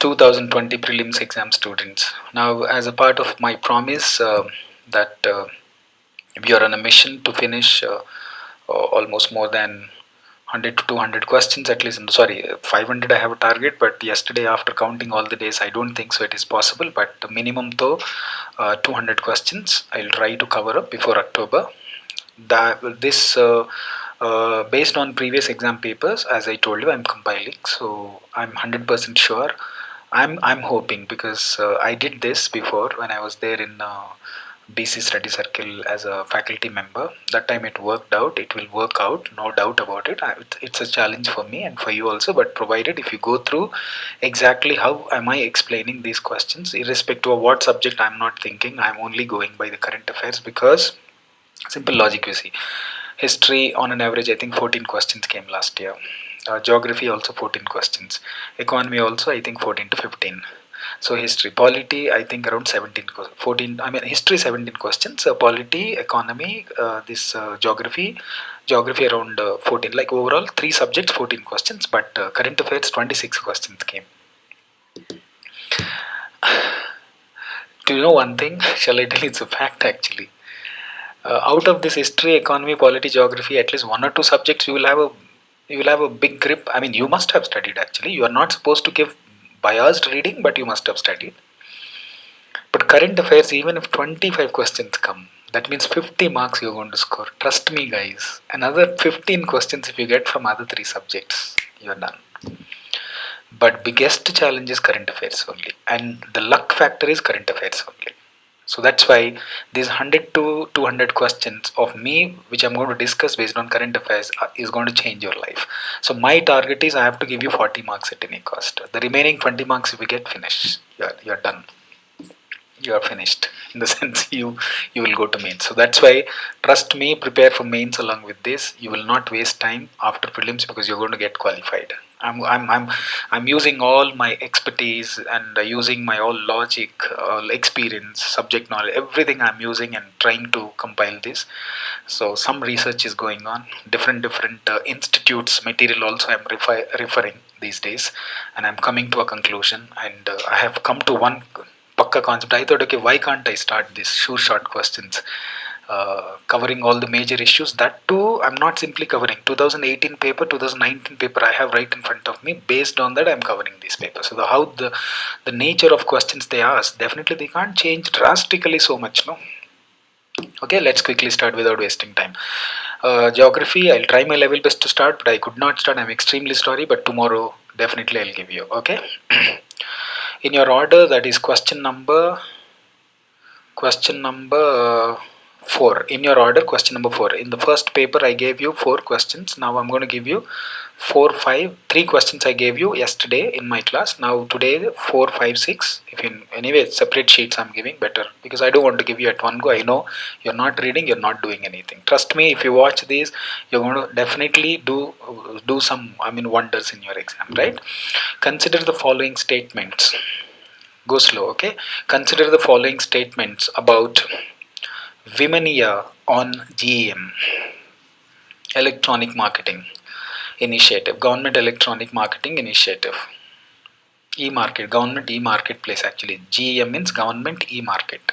2020 prelims exam students. Now, as a part of my promise that we are on a mission to finish almost more than 100 to 200 questions at least. Sorry, 500 I have a target, but yesterday after counting all the days, I don't think so it is possible. But the minimum though, 200 questions I'll try to cover up before October. Based on previous exam papers, as I told you, I'm compiling, so I'm 100% sure. I'm hoping, because I did this before when I was there in BC Study Circle as a faculty member. That time it worked out. It will work out, no doubt about it. It's a challenge for me and for you also. But provided if you go through exactly how am I explaining these questions, irrespective of what subject I'm not thinking, I'm only going by the current affairs, because simple logic you see. History on an average, I think 14 questions came last year. Geography also 14 questions. Economy also I think 14 to 15. So history, polity, I think around 17, 14. I mean history 17 questions. Polity, economy, geography around 14. Like overall 3 subjects 14 questions, but current affairs 26 questions came. Do you know one thing? Shall I tell you? It's a fact actually. Out of this history, economy, polity, geography, at least 1 or 2 subjects you will have a big grip. I mean, you must have studied actually. You are not supposed to give biased reading, but you must have studied. But current affairs, even if 25 questions come, that means 50 marks you're going to score. Trust me, guys. Another 15 questions if you get from other 3 subjects, you're done. But biggest challenge is current affairs only, and the luck factor is current affairs only. So that's why these 100 to 200 questions of me, which I'm going to discuss based on current affairs, is going to change your life. So my target is I have to give you 40 marks at any cost. The remaining 20 marks, if you get, finished, you're done. You are finished in the sense you will go to mains. So that's why, trust me, prepare for mains along with this. You will not waste time after prelims, because you're going to get qualified. I'm using all my expertise and using my all logic, experience, subject knowledge, everything I'm using and trying to compile this. So some research is going on, different institutes material also I'm referring these days, and I'm coming to a conclusion, and I have come to one Pakka concept. I thought, okay, why can't I start this sureshot questions, covering all the major issues? That too, I'm not simply covering 2018 paper, 2019 paper. I have right in front of me. Based on that, I'm covering these papers. So how the nature of questions they ask, definitely they can't change drastically so much, no. Okay, let's quickly start without wasting time. Geography, I'll try my level best to start, but I could not start. I'm extremely sorry, but tomorrow definitely I'll give you. Okay. In your order, that is question number 4. In your order, question number 4. In the first paper I gave you 4 questions. Now I'm going to give you 3 questions I gave you yesterday in my class. Now today 4, 5, 6. If in anyway separate sheets I'm giving, better, because I don't want to give you at one go. I know you're not reading, you're not doing anything. Trust me, if you watch these, you're going to definitely do some wonders in your exam, right? Consider the following statements. Go slow, okay? Consider the following statements about Women on GEM, Electronic Marketing Initiative, Government Electronic Marketing Initiative, E-Market, Government E-Marketplace actually. GEM means Government E-Market.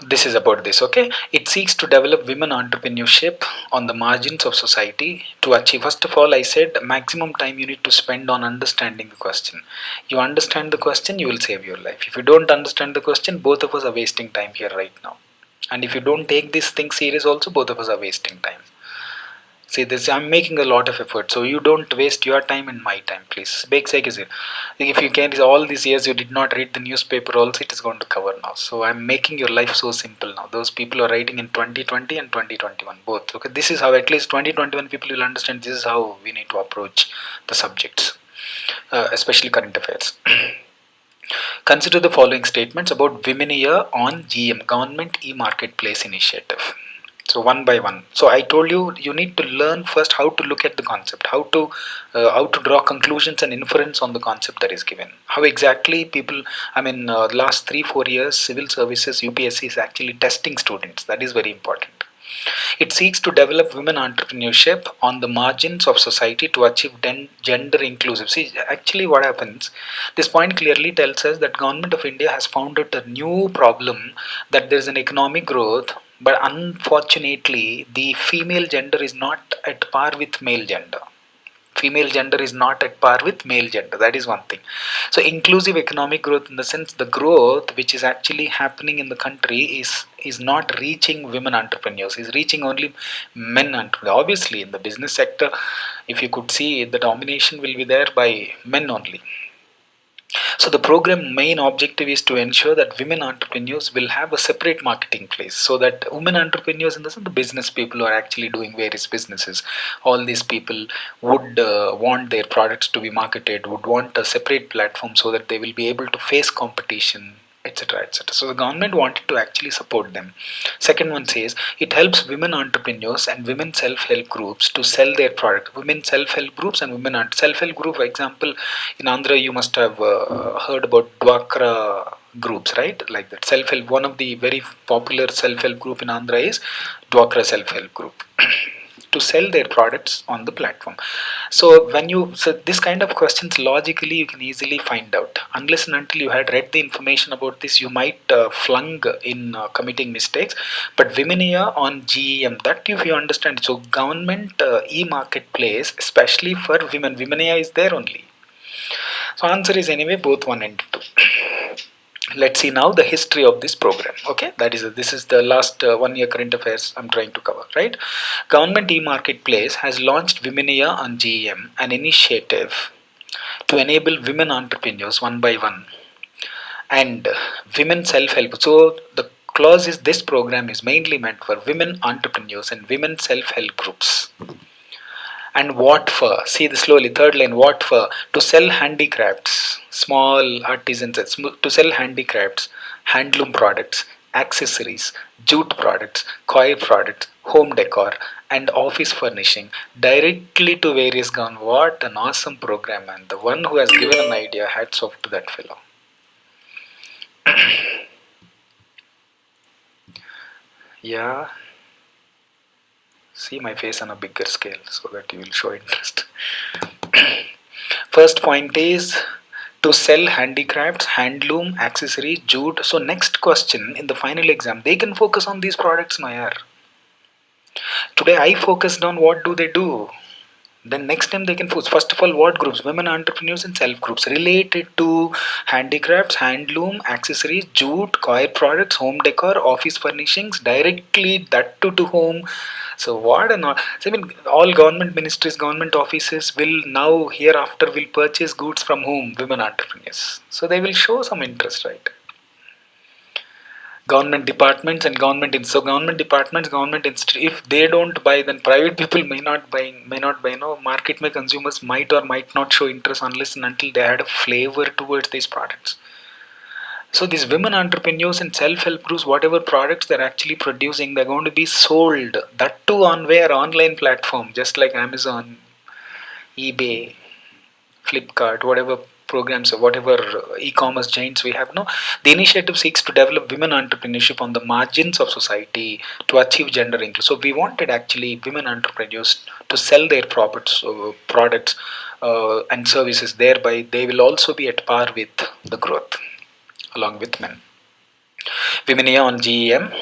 This is about this, okay? It seeks to develop women entrepreneurship on the margins of society to achieve. First of all, I said maximum time you need to spend on understanding the question. You understand the question, you will save your life. If you don't understand the question, both of us are wasting time here right now. And if you don't take this thing serious also, both of us are wasting time. See this, I'm making a lot of effort, so you don't waste your time and my time, please. If you can, all these years you did not read the newspaper also, it is going to cover now. So I'm making your life so simple now. Those people are writing in 2020 and 2021 both. Okay, this is how at least 2021 people will understand. This is how we need to approach the subjects, especially current affairs. Consider the following statements about Women on GM, Government E-Marketplace Initiative. So one by one. So I told you need to learn first how to look at the concept, how to draw conclusions and inference on the concept that is given. How exactly people, last 3-4 years, civil services, UPSC is actually testing students. That is very important. It seeks to develop women entrepreneurship on the margins of society to achieve gender inclusive. See, actually, what happens? This point clearly tells us that Government of India has found out a new problem, that there is an economic growth, but unfortunately, the female gender is not at par with male gender. Female gender is not at par with male gender. That is one thing. So inclusive economic growth, in the sense the growth which is actually happening in the country is not reaching women entrepreneurs, is reaching only men entrepreneurs. Obviously in the business sector, if you could see, the domination will be there by men only. So the program main objective is to ensure that women entrepreneurs will have a separate marketing place, so that women entrepreneurs, in the sense the business people who are actually doing various businesses, all these people would want their products to be marketed, would want a separate platform so that they will be able to face competition, etc., etc. So the government wanted to actually support them. Second one says it helps women entrepreneurs and women self-help groups to sell their product. Women self-help groups and women self-help group, for example, in Andhra you must have heard about Dwakra groups, right? Like that self-help. One of the very popular self-help group in Andhra is Dwakra self-help group. To sell their products on the platform. So when you, so this kind of questions logically you can easily find out. Unless and until you had read the information about this, you might flung in committing mistakes. But Viminia on GEM, that if you understand, so government e-marketplace especially for women, Viminia is there only. So answer is anyway both 1 and 2. Let's see now the history of this program. Okay, that is this is the last 1 year current affairs I'm trying to cover, right? Government e-marketplace has launched Womenia on GEM, an initiative to enable women entrepreneurs one by one and women self-help. So the clause is this program is mainly meant for women entrepreneurs and women self-help groups. And what for? See the slowly third line. What for? To sell handicrafts, small artisans, to sell handicrafts, handloom products, accessories, jute products, coir products, home decor, and office furnishing directly to various governments. What an awesome program, man! The one who has given an idea, hats off to that fellow. Yeah, see my face on a bigger scale so that you will show interest. First point is to sell handicrafts, handloom, accessories, jute. So next question in the final exam, they can focus on these products, Mayar. Today I focused on what do they do. Then next time they can focus. First of all, what groups? Women entrepreneurs and self groups related to handicrafts, handloom, accessories, jute, coir products, home decor, office furnishings, directly that to home. So what and all. So I mean, all government ministries, government offices will now hereafter will purchase goods from whom? Women entrepreneurs. So they will show some interest, right? Government departments and so government departments, government if they don't buy, then private people may not buy. Market may consumers might or might not show interest unless and until they had a flavor towards these products. So these women entrepreneurs and self-help groups, whatever products they're actually producing, they're going to be sold, that too on where? Online platform, just like Amazon, eBay, Flipkart, whatever programs or whatever e-commerce giants we have. No, the initiative seeks to develop women entrepreneurship on the margins of society to achieve gender inclusion. So we wanted actually women entrepreneurs to sell their products and services. Thereby, they will also be at par with the growth along with men. Wiminia on GEM,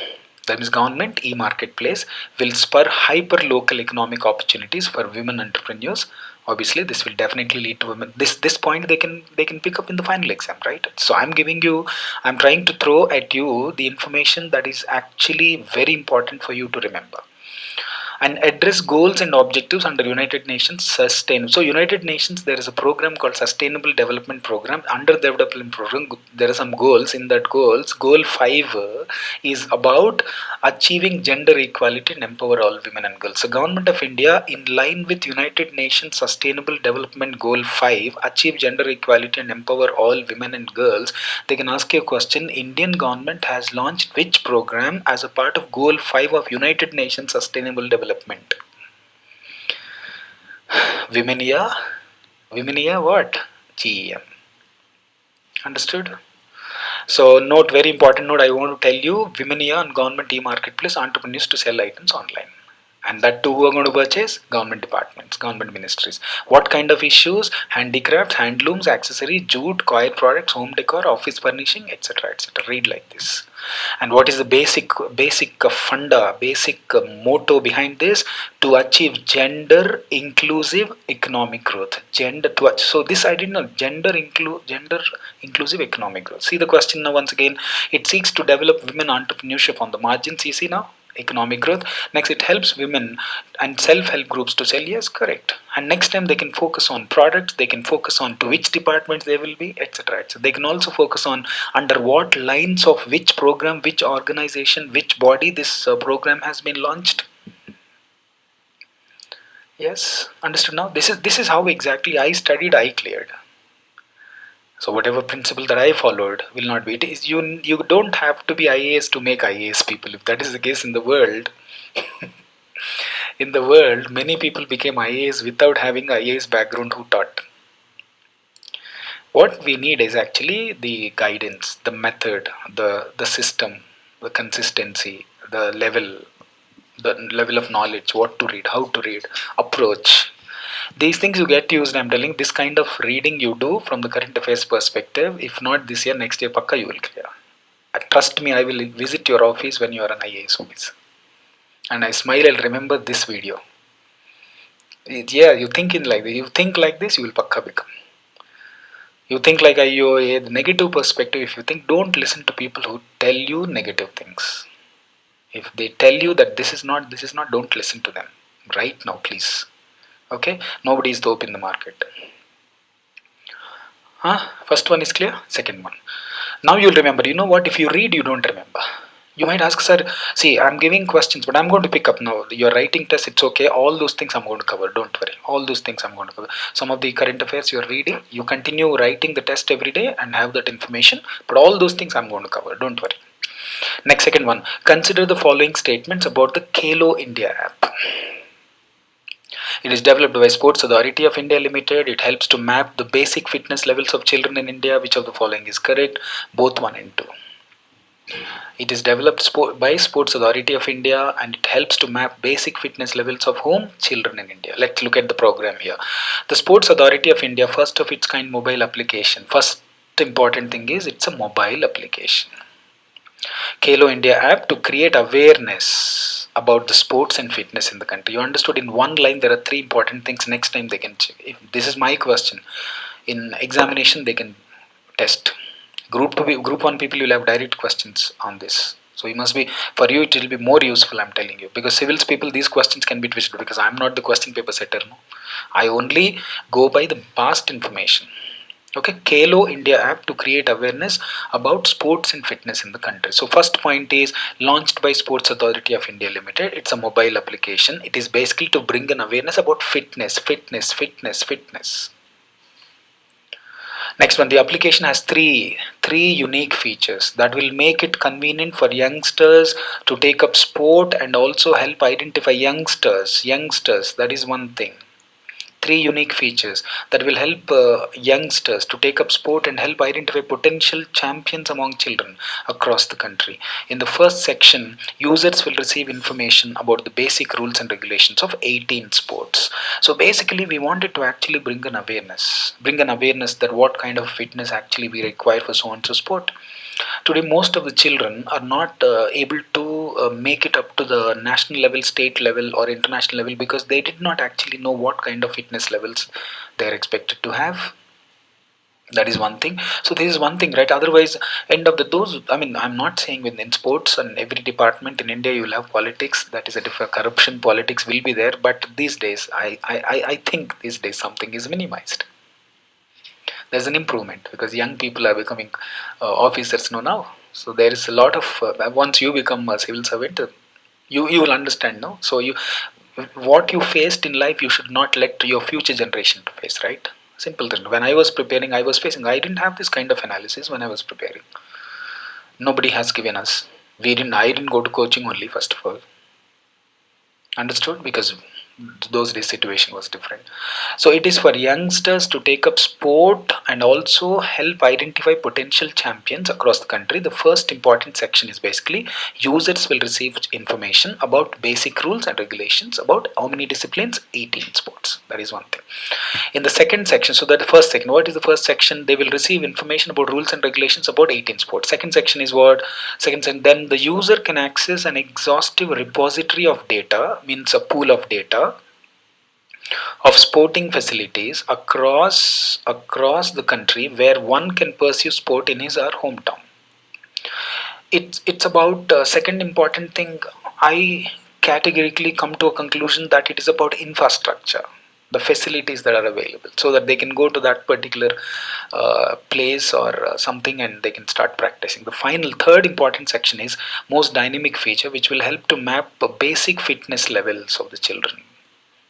that is government e-marketplace, will spur hyper-local economic opportunities for women entrepreneurs. Obviously, this will definitely lead to women. This point they can pick up in the final exam, right? So I'm trying to throw at you the information that is actually very important for you to remember and address goals and objectives under United Nations sustain. So United Nations, there is a program called Sustainable Development Program. Under the development program, there are some goals. In that goals, goal 5 is about achieving gender equality and empower all women and girls. So Government of India, in line with United Nations Sustainable Development Goal 5, achieve gender equality and empower all women and girls. They can ask you a question. Indian government has launched which program as a part of Goal 5 of United Nations Sustainable Development? Womenia, Womenia what? GEM. Understood? So note, very important note I want to tell you, women here on government e-marketplace entrepreneurs to sell items online. And that too, who are going to purchase? Government departments, government ministries. What kind of issues? Handicrafts, handlooms, accessories, jute, coir products, home decor, office furnishing, etc., etc. Read like this. And what is the basic funda, basic motto behind this? To achieve gender inclusive economic growth. So this I didn't know. Gender inclusive economic growth. See the question now once again. It seeks to develop women entrepreneurship on the margins. You see now, economic growth. Next, it helps women and self-help groups to sell. Yes, correct. And next time they can focus on products, they can focus on to which departments they will be, etc., etc. They can also focus on under what lines of which program, which organization, which body this program has been launched. Yes, understood now. This is how exactly I studied, I cleared. So whatever principle that I followed will not be. It is you don't have to be IAS to make IAS people. If that is the case in the world, in the world, many people became IAS without having IAS background who taught. What we need is actually the guidance, the method, the system, the consistency, the level of knowledge, what to read, how to read, approach. These things you get used. I'm telling, this kind of reading you do from the current affairs perspective. If not this year, next year, pakka you will clear. Trust me, I will visit your office when you are an IAS officer. And I smile, I'll remember this video. Yeah, you think in like this. You think like this, you will pakka become. You think like IOA, the negative perspective. If you think, don't listen to people who tell you negative things. If they tell you that this is not, don't listen to them. Right now, please. Okay? Nobody is dope in the market. First one is clear. Second one. Now you'll remember. You know what? If you read, you don't remember. You might ask, sir, see, I'm giving questions, but I'm going to pick up now. Your writing test, it's okay. All those things I'm going to cover. Don't worry. All those things I'm going to cover. Some of the current affairs you're reading, you continue writing the test every day and have that information. But all those things I'm going to cover. Don't worry. Next, second one. Consider the following statements about the Kalo India app. It is developed by Sports Authority of India Limited. It helps to map the basic fitness levels of children in India. Which of the following is correct? Both 1 and 2. It is developed by Sports Authority of India and it helps to map basic fitness levels of whom? Children in India. Let's look at the program here. The Sports Authority of India, first of its kind mobile application. First important thing is it's a mobile application. Kalo India app to create awareness about the sports and fitness in the country. You understood in one line there are 3 important things. Next time they can check. If this is my question, in examination they can test. Group 1 people will have direct questions on this. So you must be, for you it will be more useful, I'm telling you, because civils people these questions can be twisted because I'm not the question paper setter. No, I only go by the past information. Okay, Kalo India app to create awareness about sports and fitness in the country. So first point is launched by Sports Authority of India Limited. It's a mobile application. It is basically to bring an awareness about fitness. Next one, the application has three unique features that will make it convenient for youngsters to take up sport and also help identify youngsters. That is one thing. 3 unique features that will help youngsters to take up sport and help identify potential champions among children across the country. In the first section, users will receive information about the basic rules and regulations of 18 sports. So basically we wanted to actually bring an awareness that what kind of fitness actually we require for so and so sport. Today, most of the children are not able to make it up to the national level, state level, or international level because they did not actually know what kind of fitness levels they are expected to have. That is one thing. So this is one thing, right? Otherwise, end of the those. I mean, I'm not saying within sports and every department in India you will have politics. That is a different corruption. Politics will be there, but these days, I think these days something is minimized. There's an improvement because young people are becoming officers now. So there is a lot of once you become a civil servant, you will understand. No, so you what you faced in life, you should not let your future generation to face. Right? Simple thing. When I was preparing, I was facing. I didn't have this kind of analysis when I was preparing. Nobody has given us. We didn't. I didn't go to coaching only. First of all, understood because those days situation was different. So it is for youngsters to take up sport and also help identify potential champions across the country. The first important section is basically users will receive information about basic rules and regulations about how many disciplines, 18 sports. That is one thing. In the second section, so that the first section, what is the first section? They will receive information about rules and regulations about 18 sports. Second section is what? Second section, then the user can access an exhaustive repository of data, means a pool of data of sporting facilities across the country where one can pursue sport in his or her hometown. It's about second important thing. I categorically come to a conclusion that it is about infrastructure, the facilities that are available, so that they can go to that particular place or something, and they can start practicing. The final third important section is most dynamic feature, which will help to map basic fitness levels of the children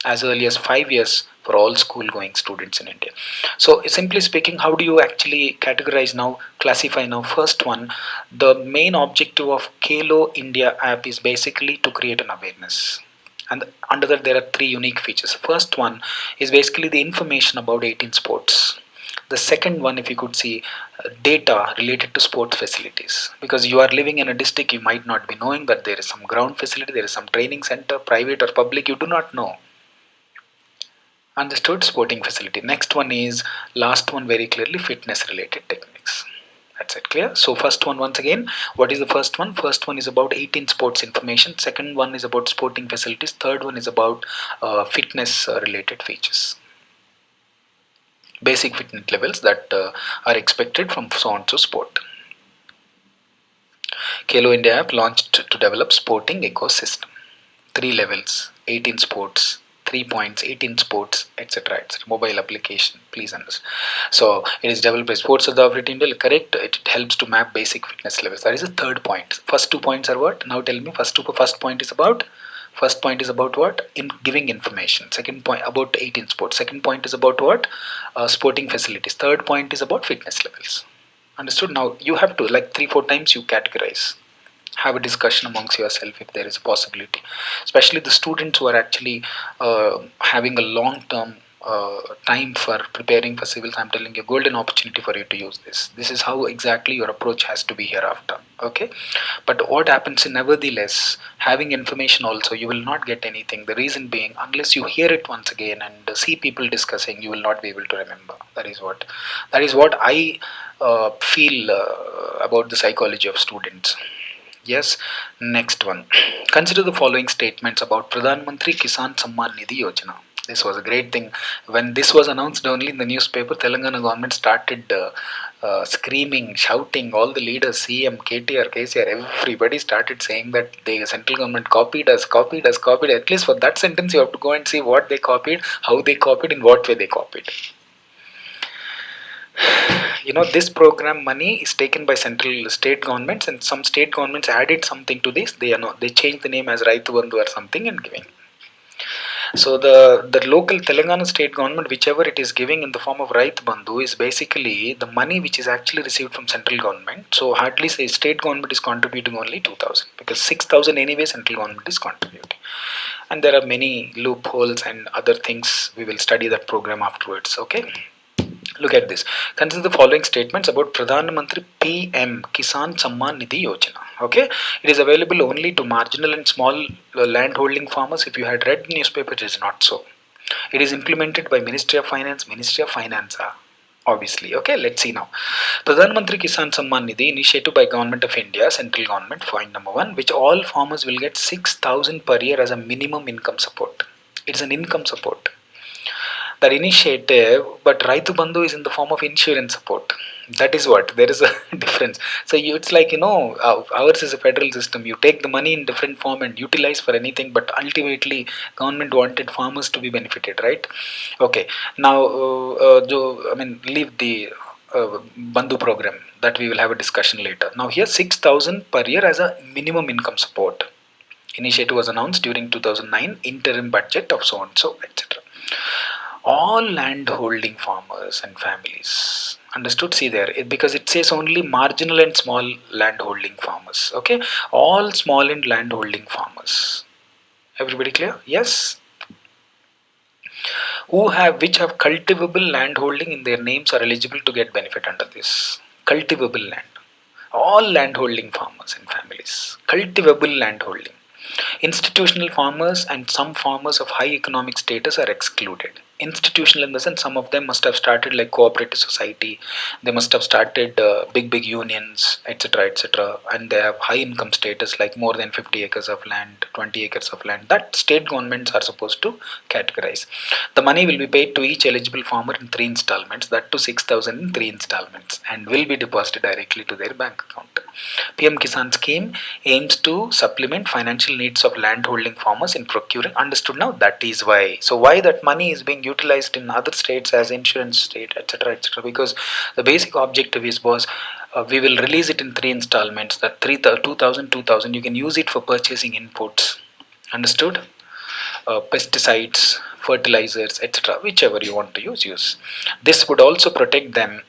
as early as 5 years for all school going students in India. So simply speaking, how do you actually categorize now, classify now? First one, the main objective of Kalo India app is basically to create an awareness. And under that there are three unique features. First one is basically the information about 18 sports. The second one, if you could see, data related to sports facilities, because you are living in a district, you might not be knowing that there is some ground facility, there is some training center, private or public, you do not know. Understood? Sporting facility. Next one is, last one very clearly, fitness related techniques. That's it, clear? So first one, once again, what is the first one? First one is about 18 sports information. Second one is about sporting facilities. Third one is about fitness related features, basic fitness levels that are expected from so and so sport. Kalo India app launched to develop sporting ecosystem. 3 levels, 18 sports, 3 points, 18 sports, etc. etc. Mobile application, please understand. So it is developed by Sports Authority India, correct? It helps to map basic fitness levels. That is the third point. First 2 points are what? Now tell me. First point is about. First point is about what? In giving information. Second point about 18 sports. Second point is about what? Sporting facilities. Third point is about fitness levels. Understood? Now you have to, like 3-4 times you categorize, have a discussion amongst yourself if there is a possibility, especially the students who are actually having a long term time for preparing for civils. I'm telling you, golden opportunity for you to use this is how exactly your approach has to be hereafter. Okay, but what happens in, nevertheless, having information also, you will not get anything. The reason being, unless you hear it once again and see people discussing, you will not be able to remember. That is what I feel about the psychology of students. Yes, next one. Consider the following statements about Pradhan Mantri Kisan Samman Nidhi Yojana. This was a great thing. When this was announced only in the newspaper, Telangana government started screaming, shouting. All the leaders, CM, KTR, KCR, everybody started saying that the central government copied us. At least for that sentence, you have to go and see what they copied, how they copied, in what way they copied. This program money is taken by central state governments, and some state governments added something to this. They changed the name as Raitu Bandhu or something and giving. So the local Telangana state government, whichever it is giving in the form of Raitu Bandhu, is basically the money which is actually received from central government. So hardly say state government is contributing only 2,000, because 6,000 anyway central government is contributing. And there are many loopholes and other things. We will study that program afterwards. Okay. Look at this. Consider the following statements about Pradhan Mantri PM Kisan Samman Nidhi Yojana. Okay, it is available only to marginal and small land holding farmers. If you had read the newspaper, it is not so. It is implemented by Ministry of Finance. Obviously. Okay, let's see now. Pradhan Mantri Kisan Samman Nidhi, initiative by Government of India, central government, point number 1, which all farmers will get 6,000 per year as a minimum income support. It's an income support, that initiative. But Raitu Bandhu is in the form of insurance support. That is what, there is a difference. So it's like, ours is a federal system. You take the money in different form and utilize for anything, but ultimately government wanted farmers to be benefited, right? Okay, now leave the Bandhu program, that we will have a discussion later. Now here 6,000 per year as a minimum income support. Initiative was announced during 2009 interim budget of so and so, etc. All land holding farmers and families. Understood? See there, because it says only marginal and small land holding farmers. Okay, all small and land holding farmers. Everybody clear? Yes. which have cultivable land holding in their names are eligible to get benefit under this. Cultivable land, all land holding farmers and families, cultivable land holding. Institutional farmers and some farmers of high economic status are excluded. Institutional in the sense, some of them must have started like cooperative society, they must have started big unions, etc., etc., and they have high income status like more than 50 acres of land, 20 acres of land, that state governments are supposed to categorize. The money will be paid to each eligible farmer in 3 installments, that to 6,000 in 3 installments, and will be deposited directly to their bank account. PM Kisan scheme aims to supplement financial needs of landholding farmers in procuring. Understood now? That is why. So why that money is being utilized in other states as insurance state, etc., etc. Because the basic objective is was we will release it in 3 installments. That 2,000 you can use it for purchasing inputs. Understood? Pesticides, fertilizers, etc., whichever you want to use. This would also protect them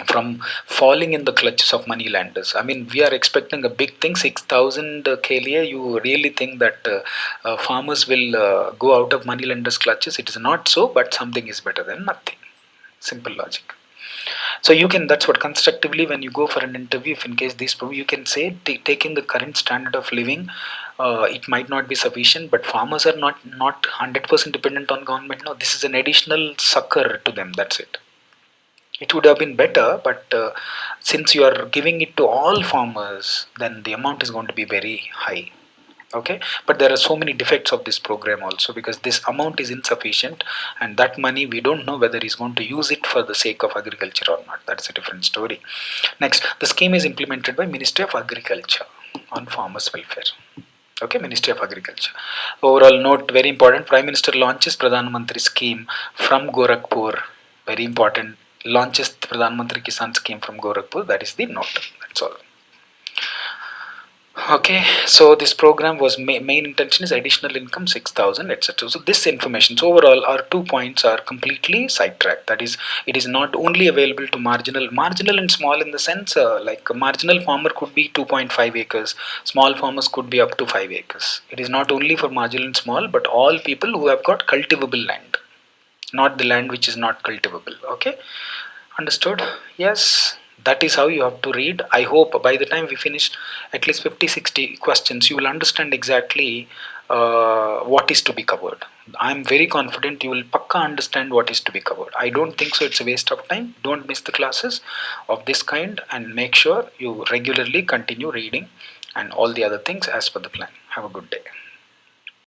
from falling in the clutches of money lenders. I mean, we are expecting a big thing, 6,000 KLA. You really think that farmers will go out of money lenders' clutches? It is not so, but something is better than nothing. Simple logic. So you can, that's what constructively when you go for an interview, if in case these problem, you can say taking the current standard of living, it might not be sufficient, but farmers are not 100% dependent on government. No, this is an additional succor to them. That's it. It would have been better, but since you are giving it to all farmers, then the amount is going to be very high. Okay, but there are so many defects of this program also, because this amount is insufficient, and that money we don't know whether he's going to use it for the sake of agriculture or not. That's a different story. Next, the scheme is implemented by Ministry of Agriculture on farmers' welfare. Okay, Ministry of Agriculture. Overall note, very important, Prime Minister launches Pradhan Mantri scheme from Gorakhpur. Very important, launches the Pradhan Mantri Kisan scheme from Gorakhpur. That is the note. That's all. Okay, so this program was main intention is additional income 6,000, etc. So this information, so overall our 2 points are completely sidetracked. That is, it is not only available to marginal and small in the sense like a marginal farmer could be 2.5 acres, small farmers could be up to 5 acres. It is not only for marginal and small, but all people who have got cultivable land, not the land which is not cultivable. Okay, understood? Yes, that is how you have to read. I hope by the time we finish at least 50-60 questions, you will understand exactly what is to be covered. I am very confident you will pakka understand what is to be covered. I don't think so it's a waste of time. Don't miss the classes of this kind, and make sure you regularly continue reading and all the other things as per the plan. Have a good day.